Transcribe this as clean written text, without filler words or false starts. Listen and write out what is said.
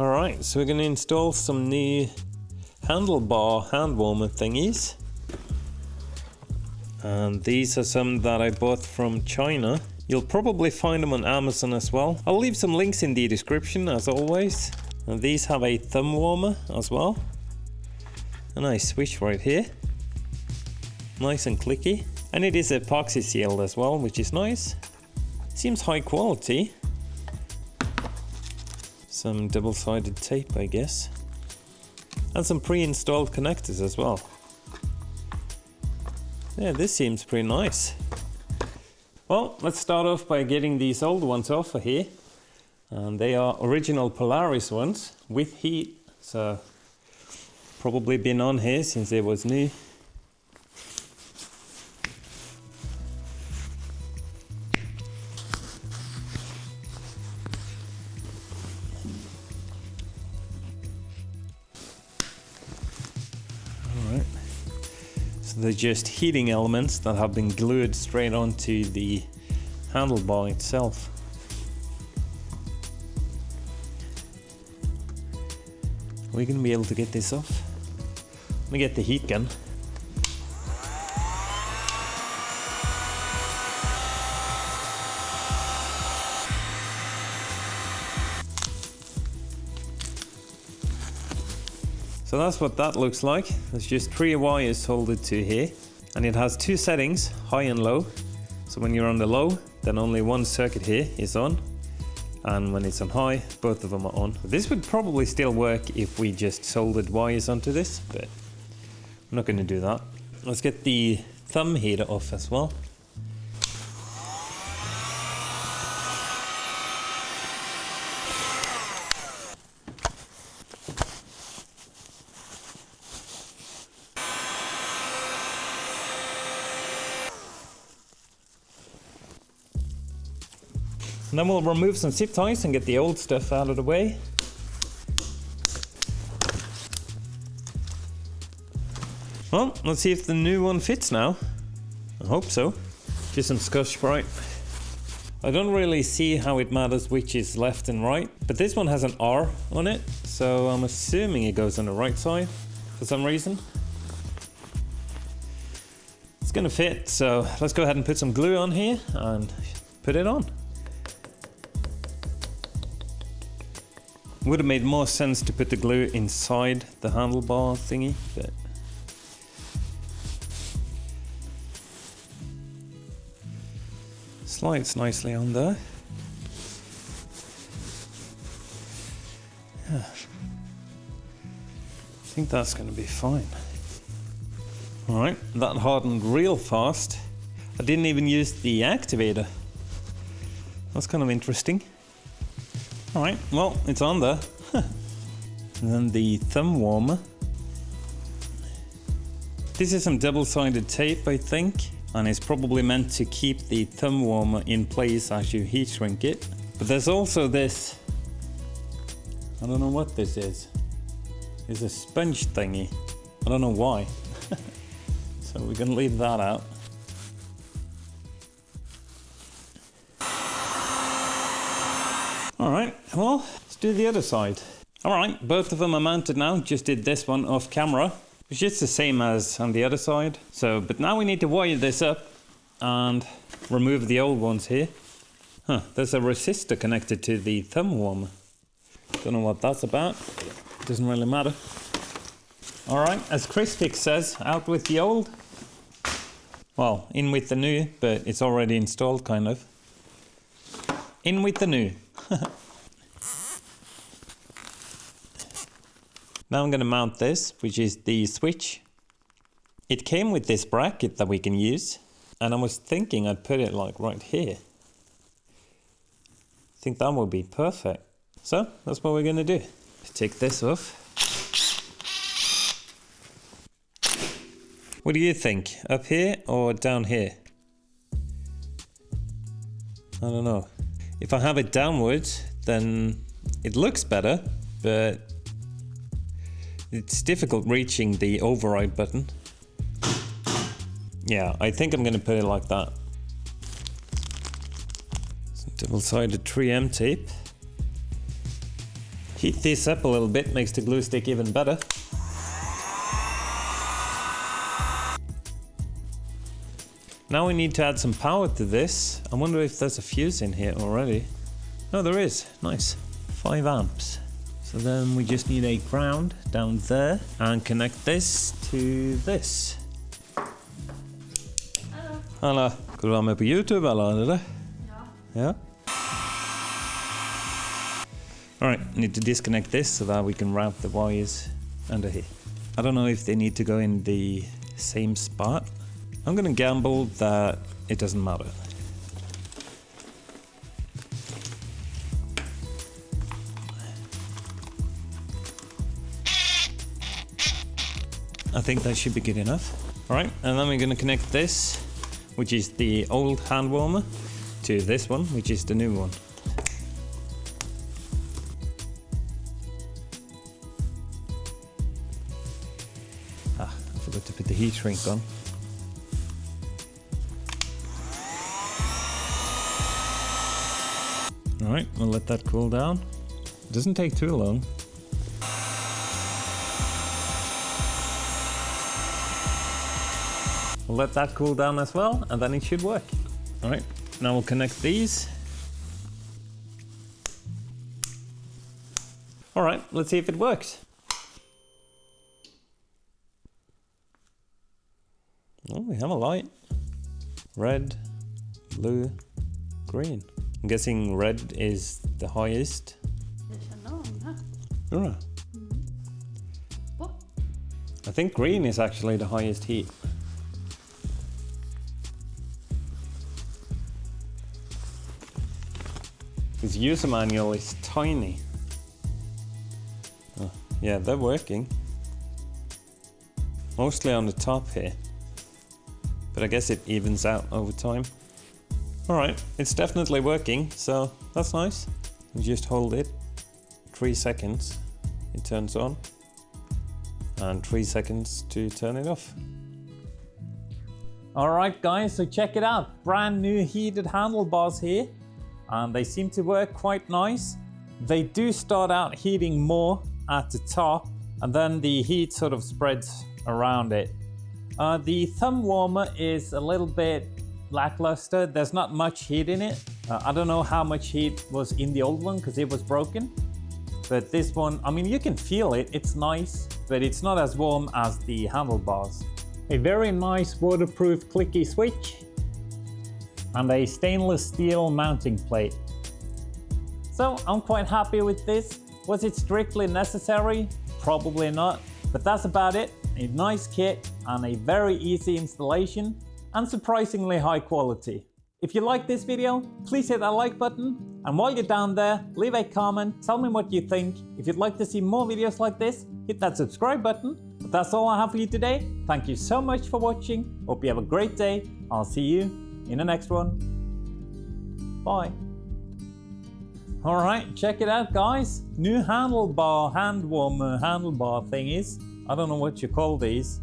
Alright, so we're going to install some new handlebar hand warmer thingies. And these are some that I bought from China. You'll probably find them on Amazon as well. I'll leave some links in the description as always. And these have a thumb warmer as well. A nice switch right here. Nice and clicky. And it is epoxy sealed as well, which is nice. Seems high quality. Some double-sided tape, I guess. And some pre-installed connectors as well. Yeah, this seems pretty nice. Well, let's start off by getting these old ones off of here. And they are original Polaris ones with heat, so probably been on here since it was new. Alright, so they're just heating elements that have been glued straight onto the handlebar itself. Are we going to be able to get this off? Let me get the heat gun. So that's what that looks like. There's just 3 wires soldered to here. And it has 2 settings, high and low. So when you're on the low, then only one circuit here is on. And when it's on high, both of them are on. This would probably still work if we just soldered wires onto this, but I'm not going to do that. Let's get the thumb heater off as well. And then we'll remove some zip ties and get the old stuff out of the way. Well, let's see if the new one fits now. I hope so. Just some Scotch-Brite. I don't really see how it matters which is left and right, but this one has an R on it, so I'm assuming it goes on the right side for some reason. It's gonna fit, so let's go ahead and put some glue on here and put it on. Would have made more sense to put the glue inside the handlebar thingy, but slides nicely on there. Yeah. I think that's going to be fine. Alright, that hardened real fast. I didn't even use the activator. That's kind of interesting. Alright, well, it's on there. And then the thumb warmer. This is some double-sided tape, I think, and it's probably meant to keep the thumb warmer in place as you heat shrink it. But there's also this, I don't know what this is. It's a sponge thingy. I don't know why. So we're gonna leave that out. Alright, well, let's do the other side. Alright, both of them are mounted now. Just did this one off camera. It's just the same as on the other side. So, but now we need to wire this up and remove the old ones here. Huh, there's a resistor connected to the thumb warmer. Don't know what that's about. Doesn't really matter. Alright, as Chrisfix says, out with the old. Well, in with the new, but it's already installed kind of. In with the new. Now I'm going to mount this, which is the switch. It came with this bracket that we can use, and I was thinking I'd put it like right here. I think that would be perfect. So that's what we're going to do. Take this off. What do you think? Up here or down here? I don't know. If I have it downwards, then it looks better, but it's difficult reaching the override button. Yeah, I think I'm going to put it like that. Some double-sided 3M tape. Heat this up a little bit, makes the glue stick even better. Now we need to add some power to this. I wonder if there's a fuse in here already. Oh, there is. Nice. 5 amps. So then we just need a ground down there and connect this to this. Hallå. Ska du vara med på YouTube eller? Ja. Yeah? Alright, need to disconnect this so that we can route the wires under here. I don't know if they need to go in the same spot. I'm gonna gamble that it doesn't matter. I think that should be good enough. Alright, and then we're gonna connect this, which is the old hand warmer, to this one, which is the new one. Ah, I forgot to put the heat shrink on. Alright, we'll let that cool down. It doesn't take too long. We'll let that cool down as well, and then it should work. Alright, now we'll connect these. Alright, let's see if it works. Oh, we have a light. Red, blue, green. I'm guessing red is the highest. Right. I think green is actually the highest heat. This user manual is tiny. Oh, yeah, they're working. Mostly on the top here. But I guess it evens out over time. Alright, it's definitely working, so that's nice. You just hold it 3 seconds, it turns on, and 3 seconds to turn it off. Alright guys, so check it out. Brand new heated handlebars here, and they seem to work quite nice. They do start out heating more at the top, and then the heat sort of spreads around it. The thumb warmer is a little bit lackluster. There's not much heat in it. I don't know how much heat was in the old one because it was broken. But this one, I mean, you can feel it. It's nice, but it's not as warm as the handlebars. A very nice waterproof clicky switch and a stainless steel mounting plate. So I'm quite happy with this. Was it strictly necessary? Probably not, but that's about it. A nice kit and a very easy installation and surprisingly high quality. If you like this video, please hit that like button, and while you're down there, leave a comment, tell me what you think. If you'd like to see more videos like this, hit that subscribe button. But that's all I have for you today. Thank you so much for watching. Hope you have a great day. I'll see you in the next one. Bye. Alright, check it out guys. New handlebar, hand warmer, handlebar thingies. I don't know what you call these.